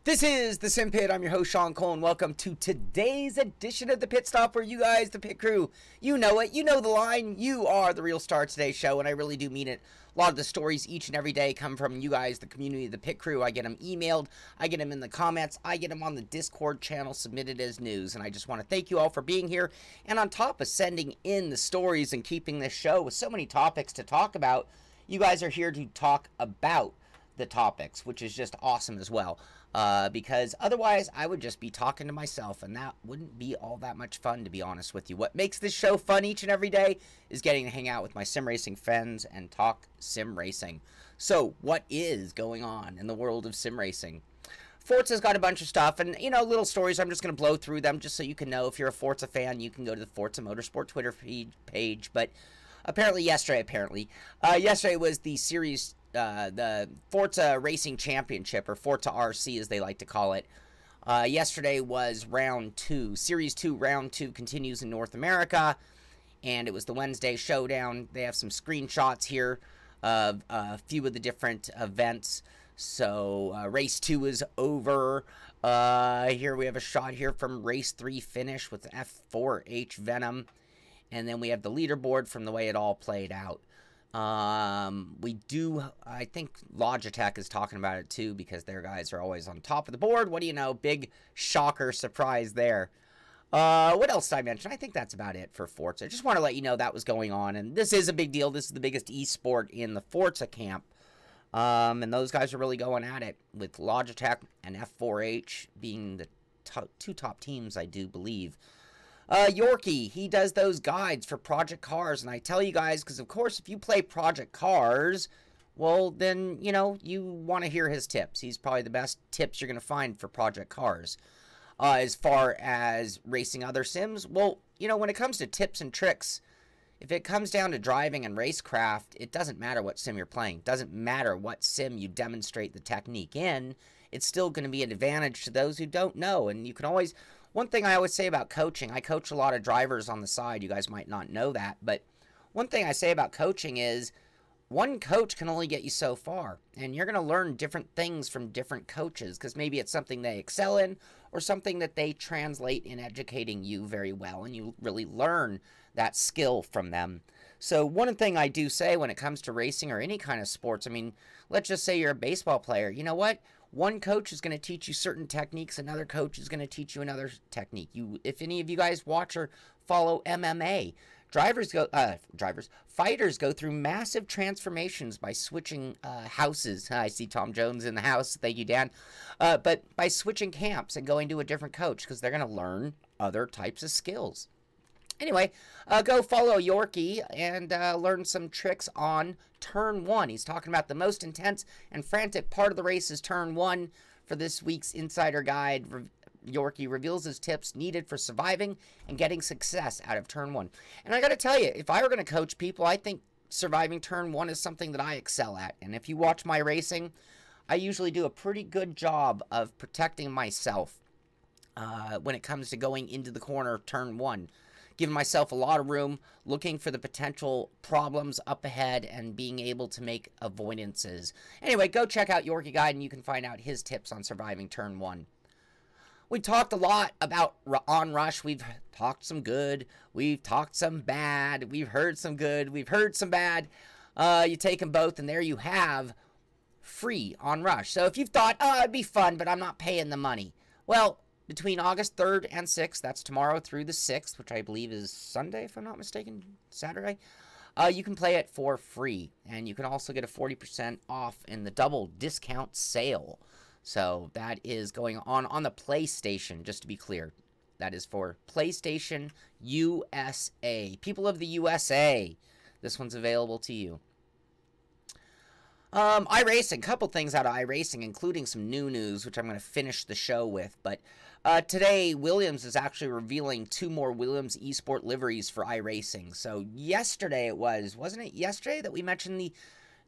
This is the Sim Pit. I'm your host, Sean Cole, and welcome to today's edition of the Pit Stop, where you guys, the pit crew, you know it, you know the line, you are the real star of today's show, and I really do mean it. A lot of the stories each and every day come from you guys, the community, the pit crew. I get them emailed, I get them in the comments, I get them on the Discord channel submitted as news, and I just want to thank you all for being here. And on top of sending in the stories and keeping this show with so many topics to talk about, you guys are here to talk about the topics, which is just awesome as well. Because otherwise I would just be talking to myself, and that wouldn't be all that much fun, to be honest with you. What makes this show fun each and every day is getting to hang out with my sim racing friends and talk sim racing. So what is going on in the world of sim racing? Forza's got a bunch of stuff, and, you know, little stories. I'm just going to blow through them just so you can know. If you're a Forza fan, you can go to the Forza Motorsport Twitter page. But apparently yesterday was the series, the Forza Racing Championship, or Forza RC as they like to call it. Yesterday was round 2. Series 2, round 2 continues in North America, and it was the Wednesday showdown. They have some screenshots here of a few of the different events. So race 2 is over. Here we have a shot here from race 3 finish with F4H Venom, and then we have the leaderboard from the way it all played out. I think Logitech is talking about it too, because their guys are always on top of the board. What do you know? Big shocker surprise there. What else did I mention? I think that's about it for Forza. I just want to let you know that was going on, and this is a big deal. This is the biggest esport in the Forza camp. And those guys are really going at it, with Logitech and F4H being the two top teams, I do believe. Yorkie, he does those guides for Project Cars, and I tell you guys, because of course if you play Project Cars, well then, you know, you want to hear his tips. He's probably the best tips you're going to find for Project Cars. As far as racing other sims, well, you know, when it comes to tips and tricks, if it comes down to driving and racecraft, it doesn't matter what sim you're playing. It doesn't matter what sim you demonstrate the technique in. It's still going to be an advantage to those who don't know, and you can always... One thing I always say about coaching, I coach a lot of drivers on the side. You guys might not know that, but one thing I say about coaching is one coach can only get you so far, and you're going to learn different things from different coaches, because maybe it's something they excel in or something that they translate in educating you very well, and you really learn that skill from them. So one thing I do say when it comes to racing or any kind of sports, I mean, let's just say you're a baseball player. You know what? One coach is going to teach you certain techniques, another coach is going to teach you another technique. If any of you guys watch or follow MMA, fighters go through massive transformations by switching houses. I see Tom Jones in the house. Thank you, Dan. But by switching camps and going to a different coach, because they're going to learn other types of skills. Anyway, go follow Yorkie and learn some tricks on Turn 1. He's talking about the most intense and frantic part of the race is Turn 1. For this week's Insider Guide, Yorkie reveals his tips needed for surviving and getting success out of Turn 1. And I got to tell you, if I were going to coach people, I think surviving Turn 1 is something that I excel at. And if you watch my racing, I usually do a pretty good job of protecting myself when it comes to going into the corner of Turn 1. Giving myself a lot of room, looking for the potential problems up ahead, and being able to make avoidances. Anyway, go check out Yorkie Guide, and you can find out his tips on surviving Turn 1. We talked a lot about onrush. We've talked some good. We've talked some bad. We've heard some good. We've heard some bad. You take them both, and there you have free onrush. So if you've thought, oh, it'd be fun, but I'm not paying the money. Well, between August 3rd and 6th, that's tomorrow through the 6th, which I believe is Sunday, if I'm not mistaken, Saturday, you can play it for free. And you can also get a 40% off in the double discount sale. So that is going on the PlayStation, just to be clear. That is for PlayStation USA. People of the USA, this one's available to you. iRacing, couple things out of iRacing, including some new news, which I'm going to finish the show with. But today, Williams is actually revealing 2 more Williams eSport liveries for iRacing. So yesterday wasn't it yesterday that we mentioned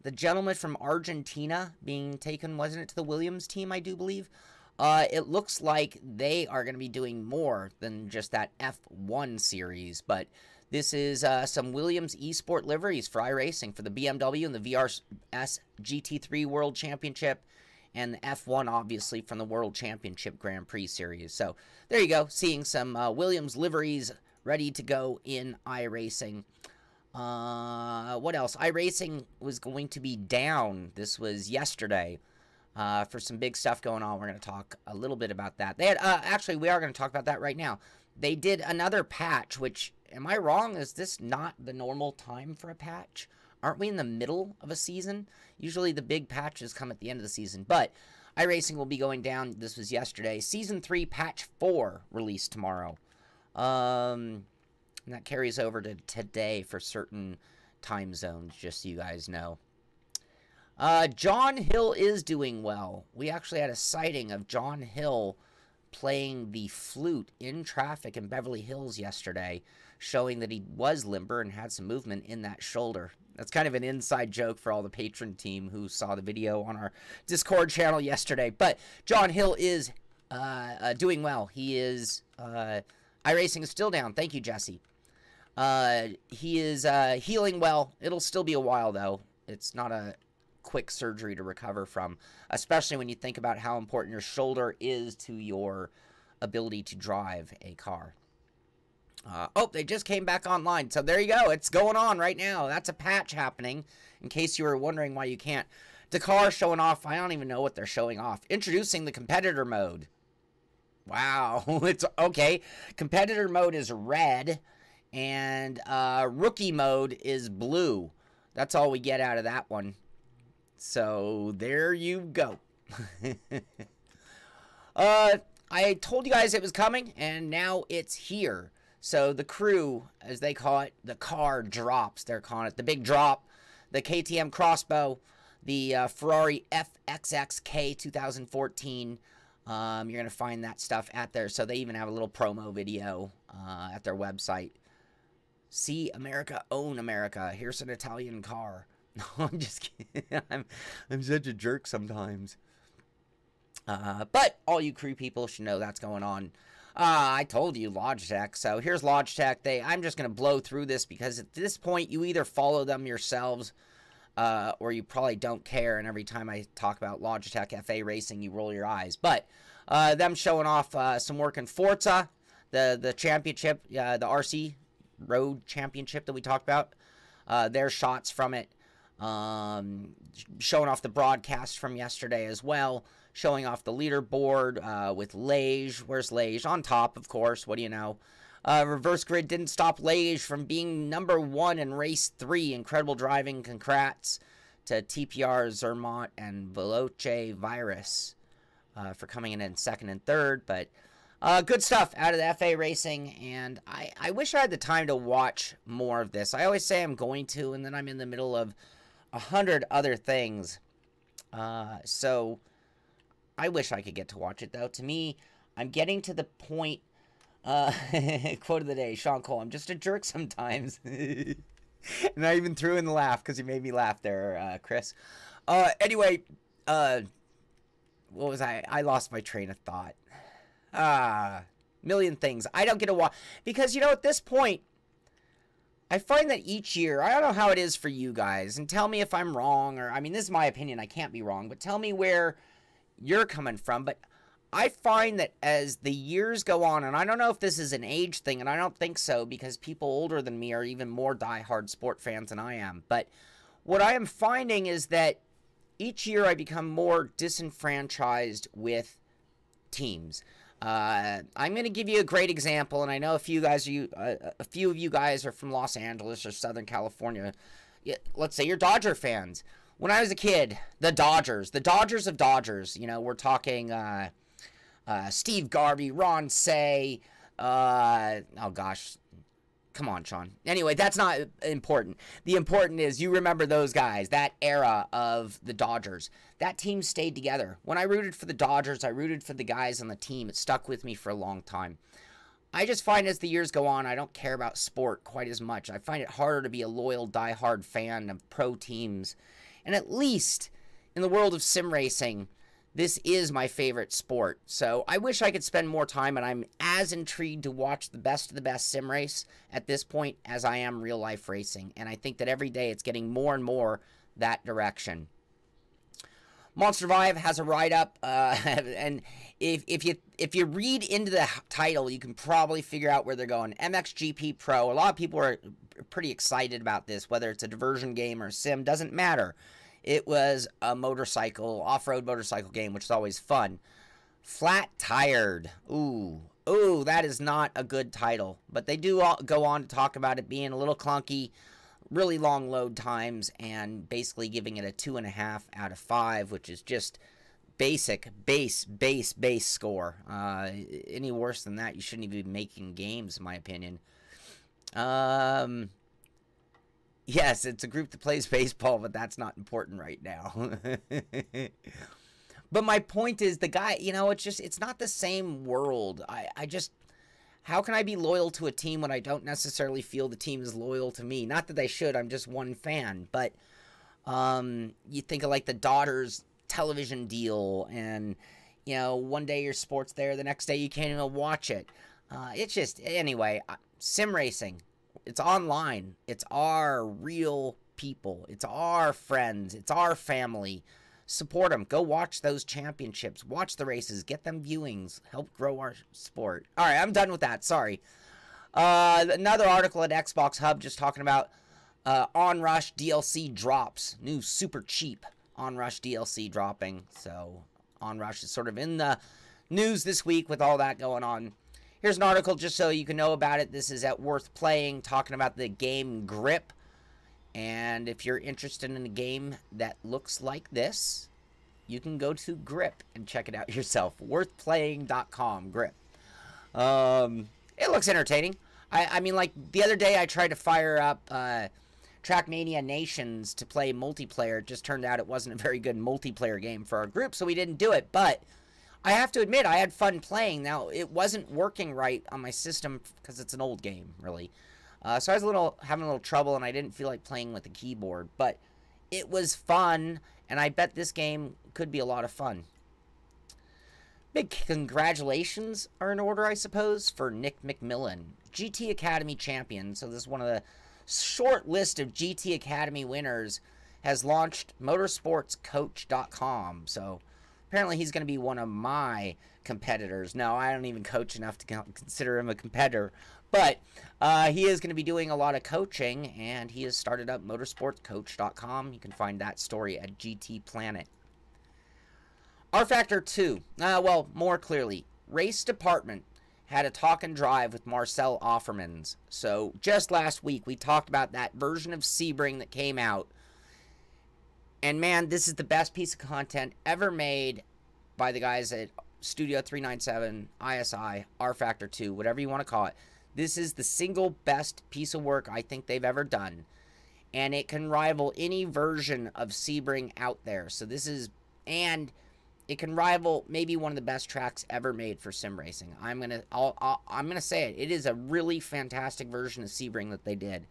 the gentleman from Argentina being taken, wasn't it, to the Williams team, I do believe? It looks like they are going to be doing more than just that F1 series, but this is some Williams eSport liveries for iRacing for the BMW and the VRS GT3 World Championship and the F1, obviously, from the World Championship Grand Prix Series. So, there you go. Seeing some Williams liveries ready to go in iRacing. What else? iRacing was going to be down. This was yesterday for some big stuff going on. We're going to talk a little bit about that. They had, actually, we are going to talk about that right now. They did another patch, which, am I wrong? Is this not the normal time for a patch? Aren't we in the middle of a season? Usually the big patches come at the end of the season. But iRacing will be going down. This was yesterday. Season 3, Patch 4, released tomorrow. And that carries over to today for certain time zones, just so you guys know. John Hill is doing well. We actually had a sighting of John Hill playing the flute in traffic in Beverly Hills yesterday, showing that he was limber and had some movement in that shoulder. That's kind of an inside joke for all the patron team who saw the video on our Discord channel yesterday. But John Hill is doing well. He is... iRacing is still down. Thank you, Jesse. He is healing well. It'll still be a while, though. It's not a quick surgery to recover from, especially when you think about how important your shoulder is to your ability to drive a car. Oh, they just came back online. So there you go. It's going on right now. That's a patch happening, in case you were wondering why you can't. Dakar showing off. I don't even know what they're showing off. Introducing the competitor mode. Wow. It's okay. Competitor mode is red, and rookie mode is blue. That's all we get out of that one. So there you go. I told you guys it was coming, and now it's here. So the crew, as they call it, the car drops, they're calling it the big drop. The KTM Crossbow, the Ferrari FXXK 2014. You're going to find that stuff at there. So they even have a little promo video at their website. See America, own America. Here's an Italian car. No, I'm just kidding. I'm such a jerk sometimes. But all you crew people should know that's going on. I told you Logitech. So here's Logitech. I'm just going to blow through this because at this point you either follow them yourselves or you probably don't care. And every time I talk about Logitech FA Racing, you roll your eyes. But them showing off some work in Forza, the championship, the RC Road Championship that we talked about. Their shots from it. Showing off the broadcast from yesterday as well. Showing off the leaderboard with Lage. Where's Lage? On top, of course. What do you know? Reverse Grid didn't stop Lage from being #1 in race 3. Incredible driving. Congrats to TPR, Zermatt, and Veloce Virus for coming in second and third. But good stuff out of the FA Racing. And I wish I had the time to watch more of this. I always say I'm going to, and then I'm in the middle of 100 other things. So I wish I could get to watch it, though. To me, I'm getting to the point, quote of the day, Sean Cole, I'm just a jerk sometimes. And I even threw in the laugh because you made me laugh there, Chris. Anyway, what was I lost my train of thought. Million things. I don't get to watch. Because, you know, at this point, I find that each year, I don't know how it is for you guys, and tell me if I'm wrong, or, I mean, this is my opinion, I can't be wrong, but tell me where you're coming from. But I find that as the years go on, and I don't know if this is an age thing, and I don't think so, because people older than me are even more diehard sport fans than I am, but what I am finding is that each year I become more disenfranchised with teams. I'm going to give you a great example, and I know a few of you guys are from Los Angeles or Southern California. Let's say you're Dodger fans. When I was a kid, the Dodgers of Dodgers, you know, we're talking Steve Garvey, Ron Say, oh gosh, come on, Sean. Anyway, that's not important. The important is you remember those guys, that era of the Dodgers. That team stayed together. When I rooted for the Dodgers, I rooted for the guys on the team. It stuck with me for a long time. I just find as the years go on, I don't care about sport quite as much. I find it harder to be a loyal, diehard fan of pro teams. And at least in the world of sim racing, this is my favorite sport. So I wish I could spend more time, and I'm as intrigued to watch the best of the best sim race at this point as I am real life racing. And I think that every day it's getting more and more that direction. Monster Vibe has a write-up, and if you read into the title, you can probably figure out where they're going. MXGP Pro. A lot of people are pretty excited about this, whether it's a diversion game or a sim, doesn't matter. It was a motorcycle, off-road motorcycle game, which is always fun. Flat Tired. Ooh, that is not a good title, but they do go on to talk about it being a little clunky, really long load times, and basically giving it a 2.5 out of 5, which is just basic, base score. Any worse than that, you shouldn't even be making games, in my opinion. Yes, it's a group that plays baseball, but that's not important right now. But my point is, the guy, you know, it's not the same world. How can I be loyal to a team when I don't necessarily feel the team is loyal to me? Not that they should, I'm just one fan. But you think of like the Dodgers television deal, and, you know, one day your sport's there, the next day you can't even watch it. It's just, anyway, sim racing, it's online. It's our real people. It's our friends. It's our family. Support them. Go watch those championships. Watch the races. Get them viewings. Help grow our sport. All right, I'm done with that. Sorry. Another article at Xbox Hub just talking about Onrush DLC drops. New super cheap Onrush DLC dropping. So Onrush is sort of in the news this week with all that going on. Here's an article just so you can know about it. This is at Worth Playing, talking about the game Grip. And if you're interested in a game that looks like this, you can go to Grip and check it out yourself. Worthplaying.com, Grip. It looks entertaining. I mean, like, the other day I tried to fire up Trackmania Nations to play multiplayer. It just turned out it wasn't a very good multiplayer game for our group, so we didn't do it. But I have to admit, I had fun playing. Now, it wasn't working right on my system because it's an old game, really. So I was having a little trouble, and I didn't feel like playing with the keyboard. But it was fun, and I bet this game could be a lot of fun. Big congratulations are in order, I suppose, for Nick McMillan, GT Academy champion. So this is one of the short list of GT Academy winners. Has launched motorsportscoach.com. So apparently he's going to be one of my competitors. No, I don't even coach enough to consider him a competitor. But he is going to be doing a lot of coaching, and he has started up motorsportscoach.com. You can find that story at GT Planet. R Factor 2. Well, more clearly, Race Department had a talk and drive with Marcel Offermans. So just last week, we talked about that version of Sebring that came out. And man, this is the best piece of content ever made by the guys at Studio 397, ISI, R Factor 2, whatever you want to call it. This is the single best piece of work I think they've ever done. And it can rival any version of Sebring out there. So this is, and it can rival maybe one of the best tracks ever made for sim racing. I'm gonna say it. It is a really fantastic version of Sebring that they did.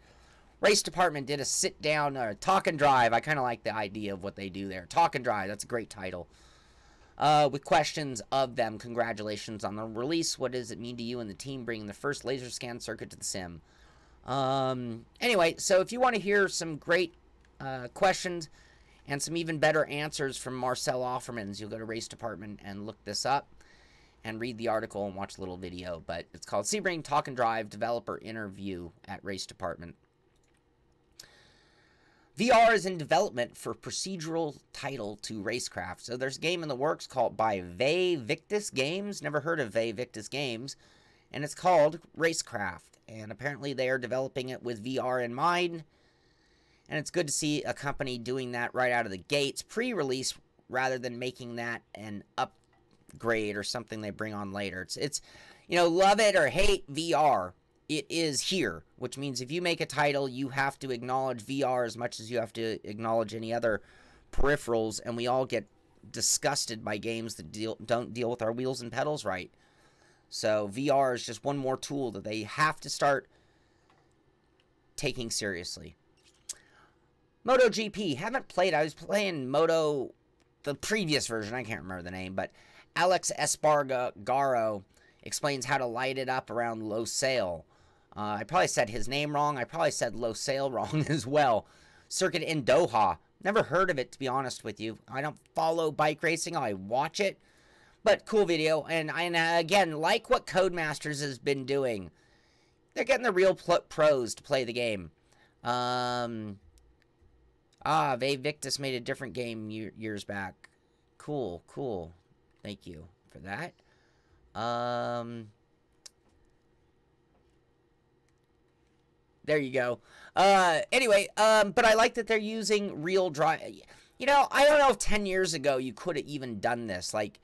Race Department did a sit down or talk and drive. I kind of like the idea of what they do there. Talk and drive. That's a great title. With questions of them. Congratulations on the release. What does it mean to you and the team bringing the first laser scan circuit to the sim? Anyway, so if you want to hear some great questions and some even better answers from Marcel Offermans, you'll go to Race Department and look this up and read the article and watch a little video. But it's called Sebring Talk and Drive Developer Interview at Race Department. VR is in development for procedural title to Racecraft. So there's a game in the works called by Victus Games. Never heard of Victus Games. And it's called Racecraft. And apparently they are developing it with VR in mind. And it's good to see a company doing that right out of the gates, pre-release, rather than making that an upgrade or something they bring on later. It's you know, love it or hate VR. It is here, which means if you make a title, you have to acknowledge VR as much as you have to acknowledge any other peripherals, and we all get disgusted by games that don't deal with our wheels and pedals right. So VR is just one more tool that they have to start taking seriously. Moto GP, haven't played. I was playing Moto, the previous version, I can't remember the name, but Alex Espargaro explains how to light it up around Losail. I probably said his name wrong. I probably said Losail wrong as well. Circuit in Doha. Never heard of it, to be honest with you. I don't follow bike racing. I watch it. But cool video. And again, like what Codemasters has been doing. They're getting the real pros to play the game. Ve Victus made a different game years back. Cool, cool. Thank you for that. There you go. Anyway, but I like that they're using real drive. You know, I don't know if 10 years ago you could have even done this. Like,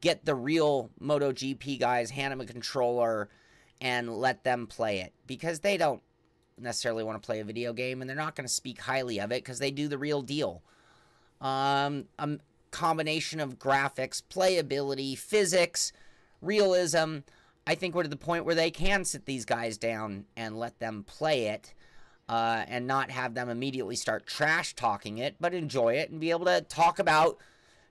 get the real Moto GP guys, hand them a controller, and let them play it. Because they don't necessarily want to play a video game, and they're not going to speak highly of it because they do the real deal. A combination of graphics, playability, physics, realism. I think we're to the point where they can sit these guys down and let them play it, and not have them immediately start trash talking it, but enjoy it and be able to talk about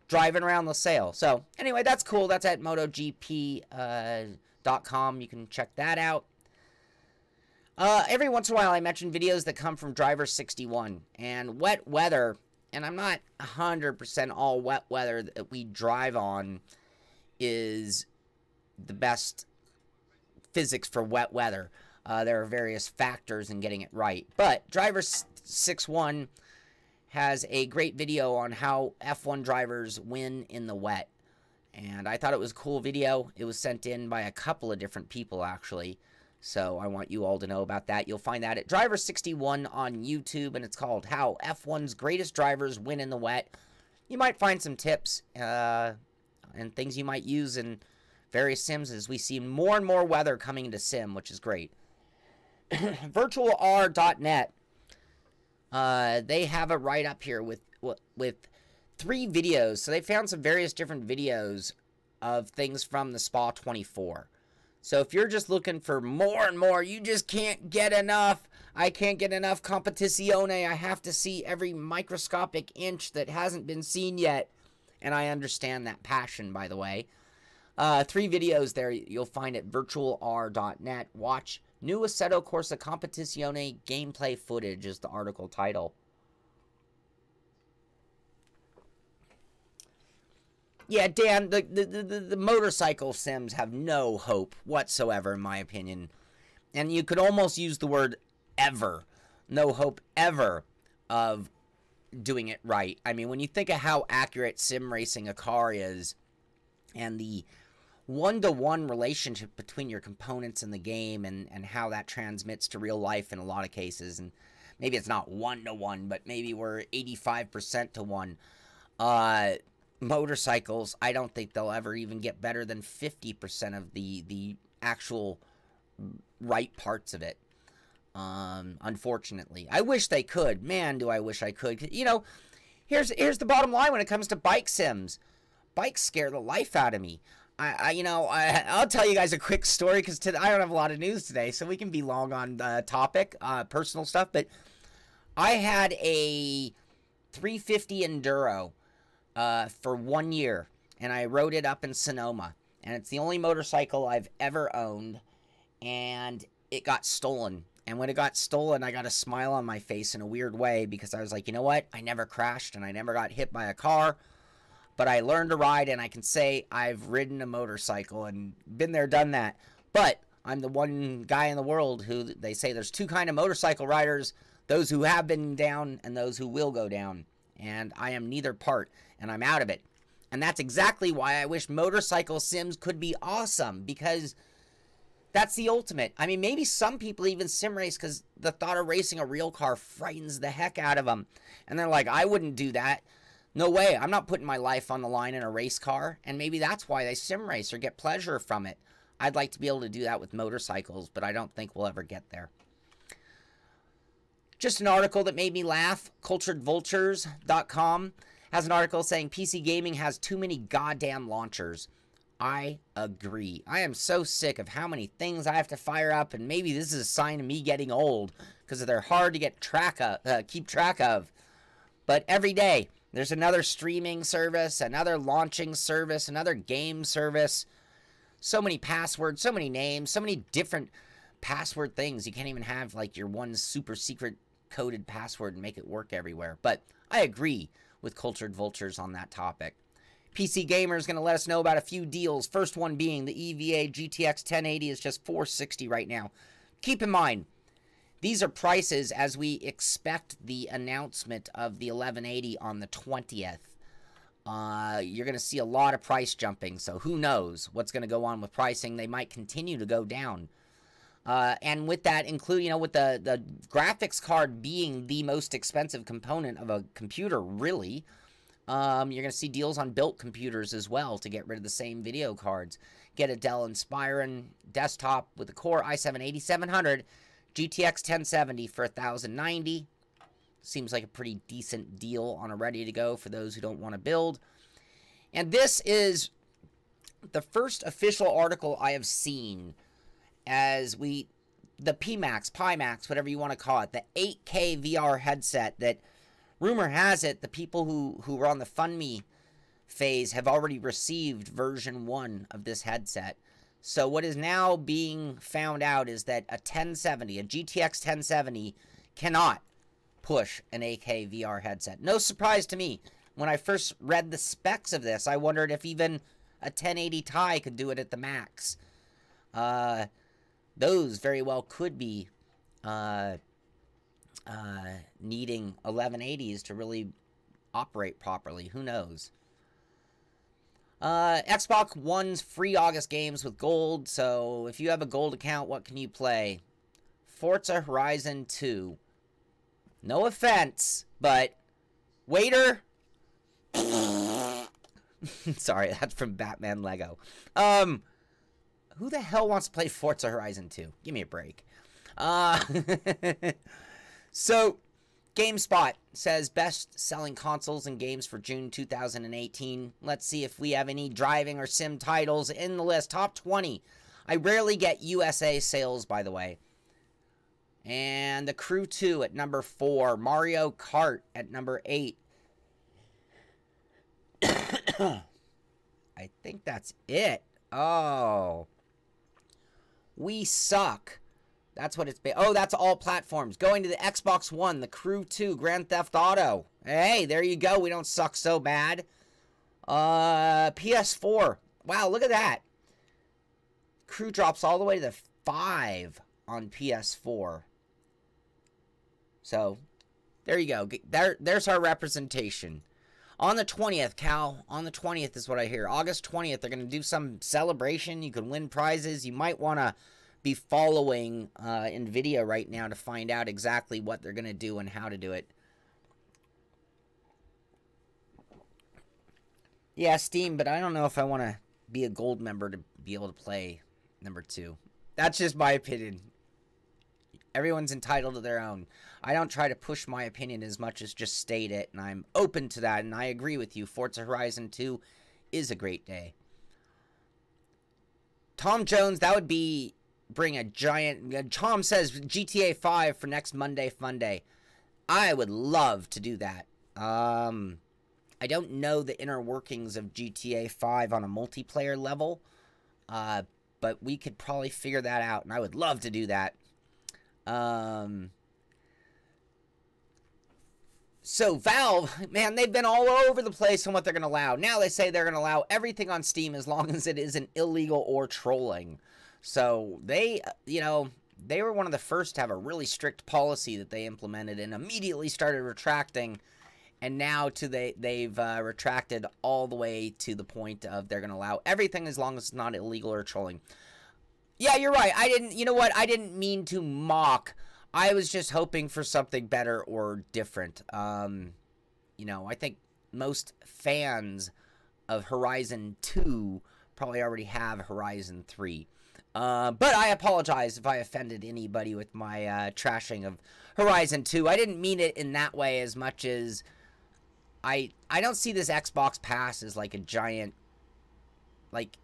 driving around Losail. So anyway, that's cool. That's at MotoGP.com. You can check that out. Every once in a while I mention videos that come from Driver 61 and wet weather, and I'm not 100% all wet weather that we drive on is the best physics for wet weather. There are various factors in getting it right. But Driver 61 has a great video on how F1 drivers win in the wet. And I thought it was a cool video. It was sent in by a couple of different people, actually. So I want you all to know about that. You'll find that at Driver 61 on YouTube, and it's called How F1's Greatest Drivers Win in the Wet. You might find some tips and things you might use in various sims as we see more and more weather coming into sim, which is great. VirtualR.net, they have a write-up here with 3 videos. So they found some various different videos of things from the Spa 24. So if you're just looking for more and more, you just can't get enough. I can't get enough competizione. I have to see every microscopic inch that hasn't been seen yet. And I understand that passion, by the way. 3 videos there you'll find at virtualr.net. Watch New Assetto Corsa Competizione gameplay footage is the article title. Yeah, Dan, the motorcycle sims have no hope whatsoever, in my opinion. And you could almost use the word ever. No hope ever of doing it right. I mean, when you think of how accurate sim racing a car is, and the one-to-one relationship between your components in the game, and how that transmits to real life in a lot of cases, and maybe it's not 1-to-1, but maybe we're 85% to 1. Motorcycles, I don't think they'll ever even get better than 50% of the actual right parts of it. Unfortunately, I wish they could. Man, do I wish I could. You know, here's the bottom line when it comes to bike sims. Bikes scare the life out of me. I'll tell you guys a quick story because I don't have a lot of news today, so we can be long on the topic, personal stuff. But I had a 350 Enduro for 1 year, and I rode it up in Sonoma, and it's the only motorcycle I've ever owned, and it got stolen. And when it got stolen, I got a smile on my face in a weird way, because I was like, you know what? I never crashed, and I never got hit by a car, but I learned to ride, and I can say I've ridden a motorcycle and been there, done that. But I'm the one guy in the world who, they say there's 2 kind of motorcycle riders, those who have been down and those who will go down. And I am neither part, and I'm out of it. And that's exactly why I wish motorcycle sims could be awesome, because that's the ultimate. I mean, maybe some people even sim race because the thought of racing a real car frightens the heck out of them. And they're like, I wouldn't do that. No way. I'm not putting my life on the line in a race car. And maybe that's why they sim race or get pleasure from it. I'd like to be able to do that with motorcycles, but I don't think we'll ever get there. Just an article that made me laugh. CulturedVultures.com has an article saying PC gaming has too many goddamn launchers. I agree. I am so sick of how many things I have to fire up, and maybe this is a sign of me getting old because they're hard to get keep track of. But every day there's another streaming service, another launching service, another game service. So many passwords, so many names, so many different password things. You can't even have like your one super secret coded password and make it work everywhere. But I agree with Cultured Vultures on that topic. PC Gamer is going to let us know about a few deals. First one being the EVA GTX 1080 is just $460 right now. Keep in mind, these are prices as we expect the announcement of the 1180 on the 20th. You're going to see a lot of price jumping, so who knows what's going to go on with pricing. They might continue to go down. And with that include, with the graphics card being the most expensive component of a computer, really, you're going to see deals on built computers as well to get rid of the same video cards. Get a Dell Inspiron desktop with a Core i7-8700 GTX 1070 for $1,090. Seems like a pretty decent deal on a ready to go for those who don't want to build. And this is the first official article I have seen as the Pimax, whatever you want to call it, the 8K VR headset that rumor has it the people who were on the Fund Me phase have already received version 1 of this headset. So what is now being found out is that a GTX 1070 cannot push an 8K VR headset. No surprise to me. When I first read the specs of this, I wondered if even a 1080 Ti could do it at the max. Those very well could be needing 1180s to really operate properly. Who knows? Xbox One's free August games with gold. So if you have a gold account, what can you play? Forza Horizon 2. No offense, but waiter. Sorry, that's from Batman Lego. Who the hell wants to play Forza Horizon 2? Give me a break. So, GameSpot says best-selling consoles and games for June 2018. Let's see if we have any driving or sim titles in the list. Top 20. I rarely get USA sales, by the way. And The Crew 2 at number 4. Mario Kart at number 8. I think that's it. Oh. We suck. That's what it's been. Oh, that's all platforms. Going to the Xbox One, The Crew 2, Grand Theft Auto. Hey, there you go. We don't suck so bad. PS4. Wow, look at that. Crew drops all the way to the 5 on PS4. So, there you go. There's our representation. On the 20th, Cal, on the 20th is what I hear. August 20th, they're going to do some celebration. You can win prizes. You might want to be following NVIDIA right now to find out exactly what they're going to do and how to do it. Yeah, Steam, but I don't know if I want to be a gold member to be able to play number 2. That's just my opinion. Everyone's entitled to their own. I don't try to push my opinion as much as just state it, and I'm open to that, and I agree with you. Forza Horizon 2 is a great day. Tom Jones, that would be bring a giant... Tom says GTA 5 for next Monday Fun Day. I would love to do that. I don't know the inner workings of GTA 5 on a multiplayer level, but we could probably figure that out, and I would love to do that. So Valve, man, they've been all over the place on what they're going to allow. Now they say they're going to allow everything on Steam as long as it isn't illegal or trolling. So they, they were one of the first to have a really strict policy that they implemented and immediately started retracting. And now they've retracted all the way to the point of they're going to allow everything as long as it's not illegal or trolling. Yeah, you're right. You know what? I didn't mean to mock. I was just hoping for something better or different. I think most fans of Horizon 2 probably already have Horizon 3. But I apologize if I offended anybody with my trashing of Horizon 2. I didn't mean it in that way as much as I don't see this Xbox Pass as like a giant, like,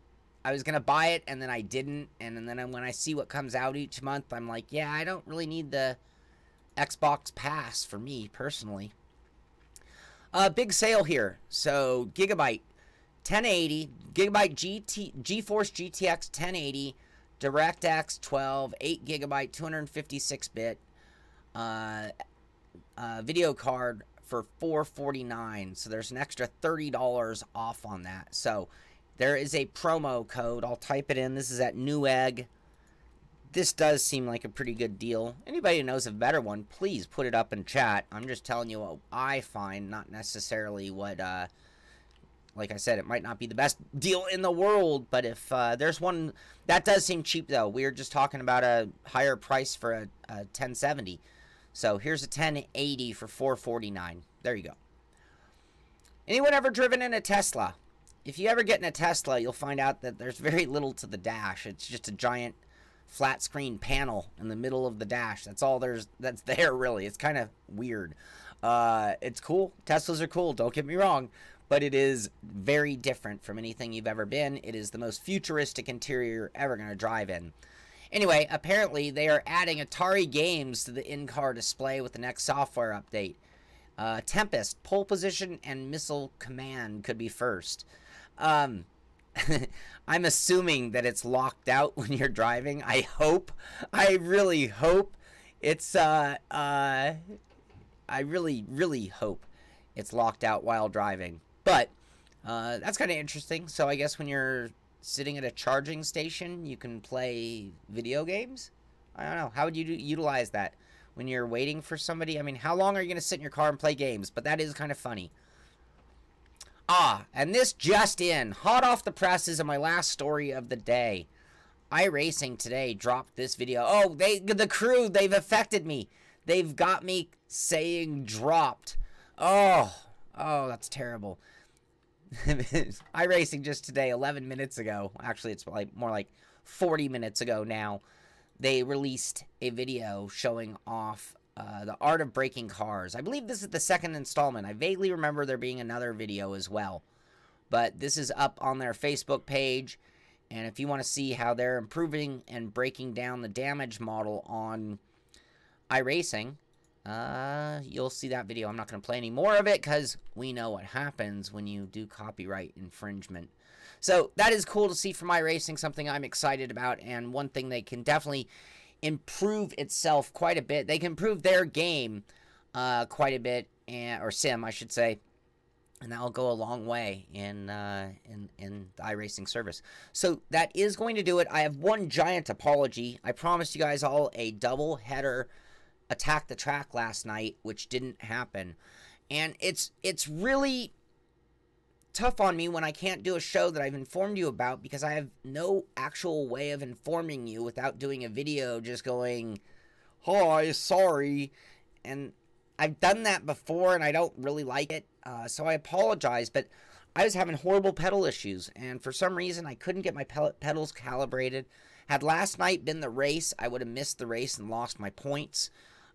I was going to buy it, and then I didn't, and then when I see what comes out each month, I'm like, yeah, I don't really need the Xbox Pass for me, personally. Big sale here. So, Gigabyte, 1080, Gigabyte GeForce GTX 1080, DirectX 12, 8 gigabyte, 256-bit video card for $449. So there's an extra $30 off on that. So there is a promo code. I'll type it in. This is at Newegg. This does seem like a pretty good deal. Anybody who knows of a better one, please put it up in chat. I'm just telling you what I find, not necessarily what, like I said, it might not be the best deal in the world, but if there's one, that does seem cheap, though. We were just talking about a higher price for a 1070. So here's a 1080 for $449. There you go. Anyone ever driven in a Tesla? If you ever get in a Tesla, you'll find out that there's very little to the dash. It's just a giant flat screen panel in the middle of the dash. That's all that's there, really. It's kind of weird. It's cool. Teslas are cool, don't get me wrong, but it is very different from anything you've ever been. It is the most futuristic interior you're ever going to drive in. Anyway, apparently they are adding Atari games to the in-car display with the next software update. Tempest, pole position, and missile command could be first. I'm assuming that it's locked out when you're driving. I really hope it's, I really hope it's locked out while driving. But, that's kind of interesting. So I guess when you're sitting at a charging station, you can play video games? I don't know. How would you utilize that? When you're waiting for somebody? I mean, how long are you going to sit in your car and play games? But that is kind of funny. And this just in, hot off the presses of my last story of the day. iRacing today dropped this video. Oh, the crew, they've affected me. They've got me saying dropped. Oh, that's terrible. iRacing just today, 11 minutes ago. Actually, it's like more like 40 minutes ago now. They released a video showing off the art of breaking cars. I believe this is the second installment. I vaguely remember there being another video as well. But this is up on their Facebook page. And if you want to see how they're improving and breaking down the damage model on iRacing, you'll see that video. I'm not going to play any more of it because we know what happens when you do copyright infringement. So that is cool to see from iRacing, something I'm excited about, and one thing they can definitely improve itself quite a bit. They can improve their game quite a bit, or sim, I should say, and that will go a long way in the iRacing service. So that is going to do it. I have one giant apology. I promised you guys all a double header Attack the Track last night, which didn't happen, and it's really tough on me when I can't do a show that I've informed you about, because I have no actual way of informing you without doing a video just going, hi, sorry. And I've done that before and I don't really like it, so I apologize, but I was having horrible pedal issues, and for some reason I couldn't get my pedals calibrated. Had last night been the race, I would have missed the race and lost my points.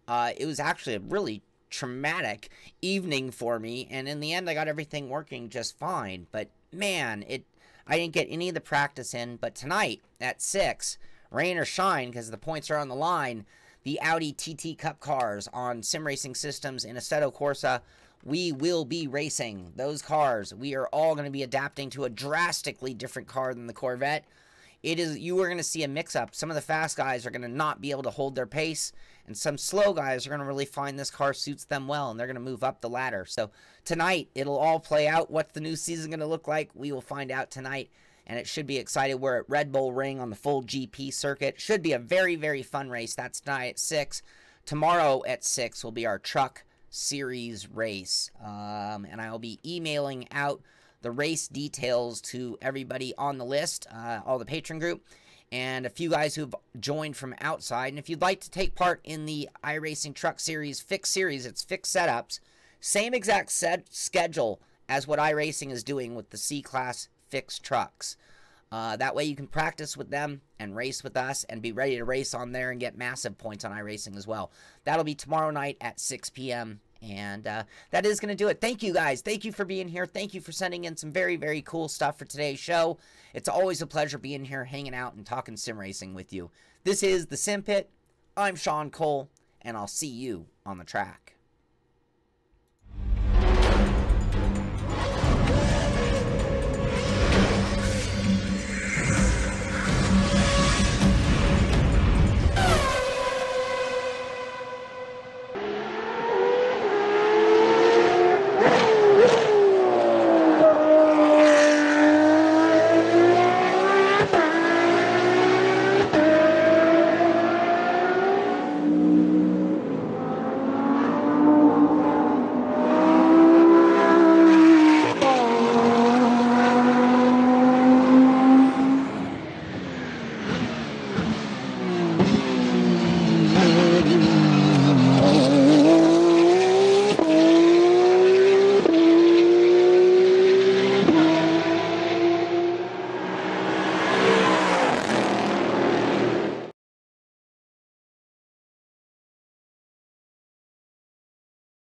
It was actually a really traumatic evening for me, and in the end I got everything working just fine. But man, I didn't get any of the practice in. But tonight at 6, rain or shine, because the points are on the line, the Audi TT Cup cars on sim racing systems in Assetto Corsa, we will be racing those cars. We are all going to be adapting to a drastically different car than the Corvette. You are going to see a mix-up. Some of the fast guys are going to not be able to hold their pace, and some slow guys are going to really find this car suits them well, and they're going to move up the ladder. So tonight, it'll all play out. What's the new season going to look like? We will find out tonight, and it should be exciting. We're at Red Bull Ring on the full GP circuit. Should be a very, very fun race. That's tonight at 6. Tomorrow at 6 will be our Truck Series race, and I'll be emailing out the race details to everybody on the list, all the patron group, and a few guys who've joined from outside. And if you'd like to take part in the iRacing Truck Series fixed series, it's fixed setups, same exact schedule as what iRacing is doing with the C-Class fixed trucks. That way you can practice with them and race with us and be ready to race on there and get massive points on iRacing as well. That'll be tomorrow night at 6 p.m. And that is going to do it. Thank you, guys. Thank you for being here. Thank you for sending in some very, very cool stuff for today's show. It's always a pleasure being here, hanging out, and talking sim racing with you. This is The Sim Pit. I'm Sean Cole, and I'll see you on the track.